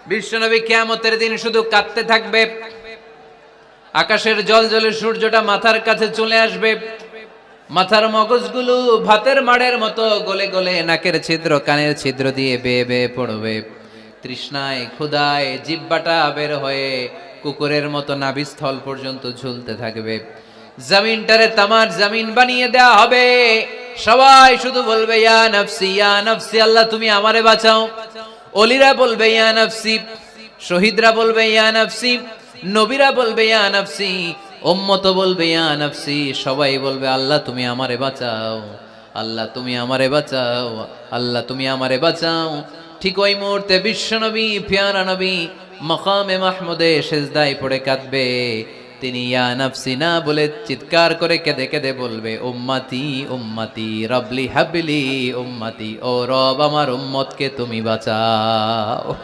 বিশ্বনবী কিয়ামতের দিন শুধু কাঁদতে থাকবে। আকাশের জ্বলজ্বলে সূর্যটা মাথার কাছে চলে আসবে, মাথার মগজগুলো ভাতের মাড়ের মতো গলে গলে নাকের ছিদ্র কানের ছিদ্র দিয়ে বেয়ে বেয়ে পড়বে। তৃষ্ণায় ক্ষুধায় জিহ্বাটা বের হয়ে কুকুরের মতো নাভিস্থল পর্যন্ত ঝুলতে থাকবে। জমিনটারে তামার জমিন বানিয়ে দেয়া হবে। সবাই শুধু বলবে ইয়া নফসি, আল্লাহ তুমি আমারে বাঁচাও। অলিরা বলবে ইয়া নফসি, শহীদরা বলবে ইয়া নফসি, নবীরা বলবে ইয়া নফসি, উম্মত বলবে ইয়া নফসি। সবাই বলবে আল্লাহ তুমি আমারে বাঁচাও, আল্লাহ তুমি আমারে বাঁচাও, আল্লাহ তুমি আমারে বাঁচাও। ঠিক ওই মুহূর্তে বিশ্বনবী পিয়ারা নবী মাকামে মাহমুদে সেজদায় পড়ে কাঁদবে। তিনি ইয়া নফসি না বলে চিৎকার করে কেঁদে কেঁদে বলবে উম্মতি উম্মতি রবলি হাবলি উম্মতি, ও রব আমার উম্মতকে তুমি বাঁচাও।